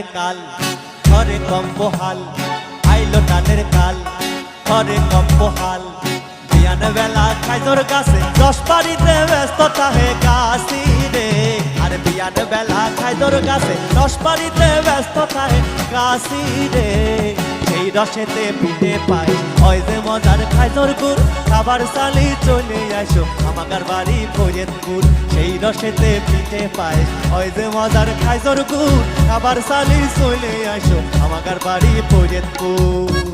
কাল ঘরে কম্প হাল আইলো টানের কাল ঘরে কম্প হাল বিয়ান বেলা খাইজোর গাছে 10 বাড়িতে ব্যস্ত তাহে গাছি রে আরে বিয়ান বেলা খাইজোর গাছে 10 বাড়িতে ব্যস্ত তাহে গাছি রে সেই রসেতে পিঠে পাই ওই যে মজার খাইজোর গুড় খাবার সালি চলে আসো আমাকার বাড়ি ফরিদপুর সেই রসেতে পিঠে পাই ওই যে মজার খাইজোর গুড় খাবার সালি চলে আসো আমাকার বাড়ি ফরিদপুর।